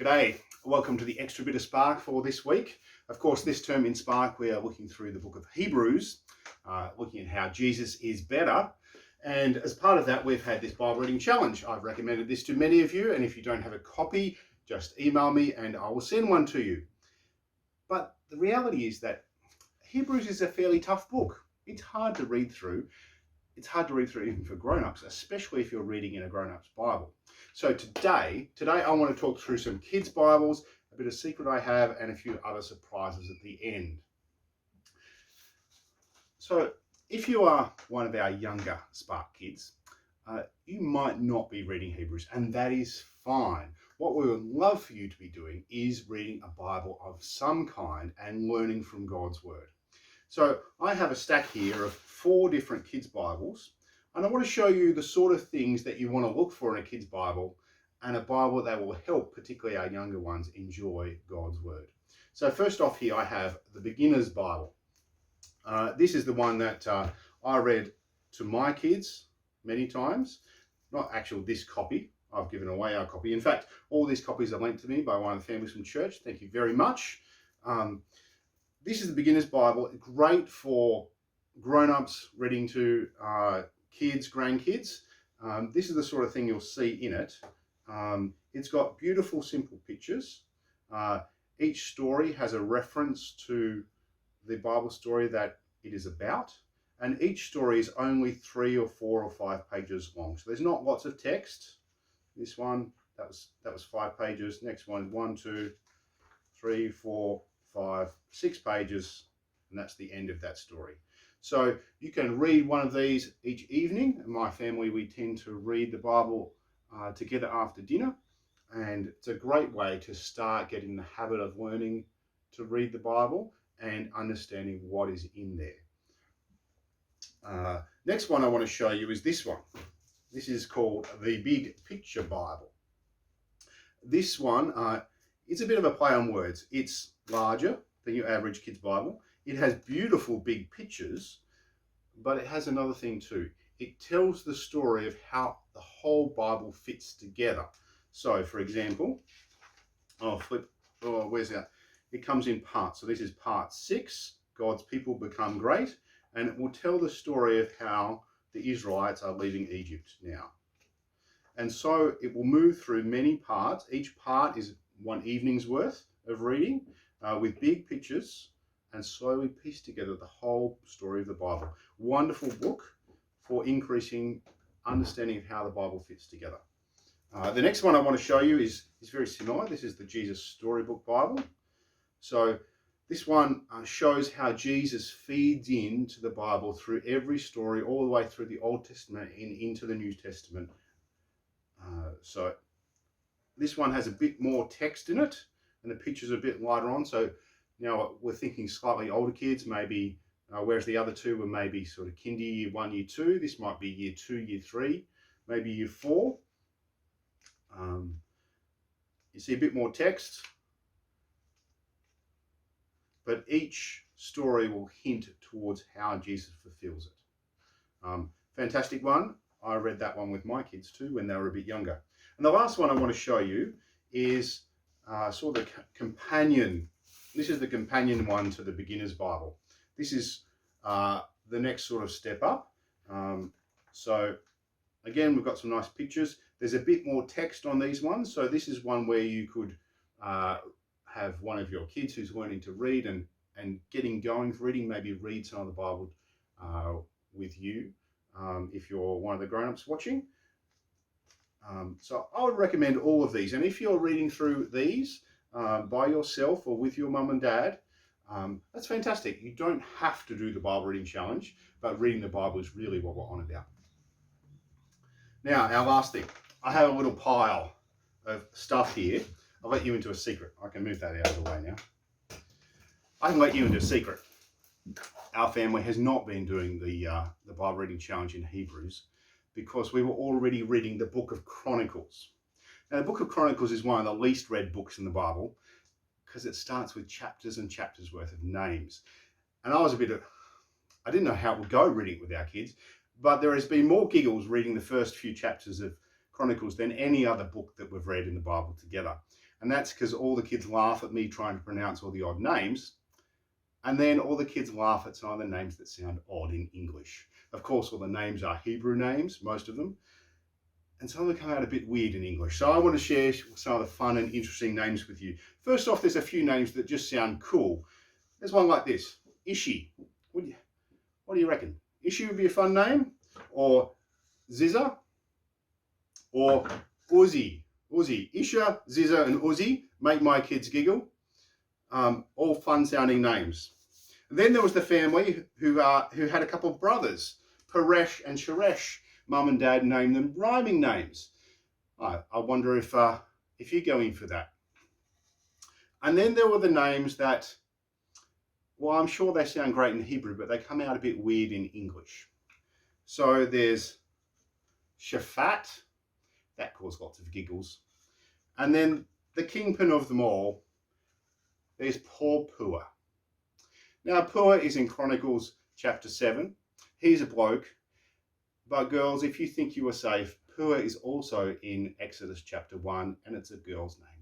G'day, welcome to the extra bit of Spark for this week. Of course, this term in Spark, we are looking through the book of Hebrews, looking at how Jesus is better. And as part of that, we've had this Bible reading challenge. I've recommended this to many of you, and if you don't have a copy, just email me and I will send one to you. But the reality is that Hebrews is a fairly tough book. It's hard to read through. It's hard to read through even for grown-ups, especially if you're reading in a grown-up's Bible. So today I want to talk through some kids' Bibles, a bit of secret I have, and a few other surprises at the end. So if you are one of our younger Spark kids, you might not be reading Hebrews, and that is fine. What we would love for you to be doing is reading a Bible of some kind and learning from God's Word. So I have a stack here of 4 different kids' Bibles, and I want to show you the sort of things that you want to look for in a kid's Bible, and a Bible that will help, particularly our younger ones, enjoy God's Word. So first off here, I have the Beginner's Bible. This is the one that I read to my kids many times. Not actual this copy. I've given away our copy. In fact, all these copies are lent to me by one of the families from church. Thank you very much. This is the Beginner's Bible, great for grown-ups reading to kids, grandkids. This is the sort of thing you'll see in it. It's got beautiful, simple pictures. Each story has a reference to the Bible story that it is about, and each story is only 3 or 4 or 5 pages long. So there's not lots of text. This one, that was 5 pages. Next one, 1, 2, 3, 4, 5, 6 pages, and that's the end of that story. So you can read one of these each evening. In my family, we tend to read the Bible together after dinner, and it's a great way to start getting the habit of learning to read the Bible and understanding what is in there. Next one I want to show you is this one. This is called the Big Picture Bible. This one, it's a bit of a play on words. It's larger than your average kid's Bible. It has beautiful big pictures, but it has another thing too. It tells the story of how the whole Bible fits together. So, for example, where's that? It comes in parts. So this is part 6, God's people become great, and it will tell the story of how the Israelites are leaving Egypt now. And so it will move through many parts. Each part is one evening's worth of reading with big pictures, and slowly piece together the whole story of the Bible. Wonderful book for increasing understanding of how the Bible fits together. The next one I want to show you is very similar. This is the Jesus Storybook Bible. So this one shows how Jesus feeds into the Bible through every story, all the way through the Old Testament and into the New Testament. So this one has a bit more text in it, and the pictures are a bit lighter on. So now we're thinking slightly older kids, maybe, whereas the other two were maybe sort of kinder, year 1, year 2. This might be year 2, year 3, maybe year 4. You see a bit more text, but each story will hint towards how Jesus fulfills it. Fantastic one. I read that one with my kids too when they were a bit younger. And the last one I want to show you is sort of the companion. This is the companion one to the Beginner's Bible. This is the next sort of step up. So again, we've got some nice pictures. There's a bit more text on these ones. So this is one where you could have one of your kids who's learning to read and getting going for reading, maybe read some of the Bible with you if you're one of the grown-ups watching. So I would recommend all of these. And if you're reading through these by yourself or with your mum and dad, that's fantastic. You don't have to do the Bible reading challenge, but reading the Bible is really what we're on about. Now, our last thing. I have a little pile of stuff here. I'll let you into a secret. I can move that out of the way now. I can let you into a secret. Our family has not been doing the Bible reading challenge in Hebrews because we were already reading the book of Chronicles. Now, the book of Chronicles is one of the least read books in the Bible because it starts with chapters and chapters worth of names. And I didn't know how it would go reading it with our kids, but there has been more giggles reading the first few chapters of Chronicles than any other book that we've read in the Bible together. And that's because all the kids laugh at me trying to pronounce all the odd names. And then all the kids laugh at some of the names that sound odd in English. Of course, all the names are Hebrew names, most of them. And some of them come out a bit weird in English. So I want to share some of the fun and interesting names with you. First off, there's a few names that just sound cool. There's one like this, Ishi. What do you reckon? Ishi would be a fun name? Or Ziza? Or Uzi? Uzi. Isha, Ziza, and Uzi make my kids giggle. All fun sounding names. And then there was the family who had a couple of brothers, Paresh and Sharesh. Mum and Dad named them rhyming names. I wonder if you're going for that. And then there were the names that, well, I'm sure they sound great in Hebrew, but they come out a bit weird in English. So there's Shaphat, that caused lots of giggles. And then the kingpin of them all, there's poor Pua. Now, Pua is in Chronicles chapter 7. He's a bloke. But girls, if you think you are safe, Pua is also in Exodus chapter 1, and it's a girl's name.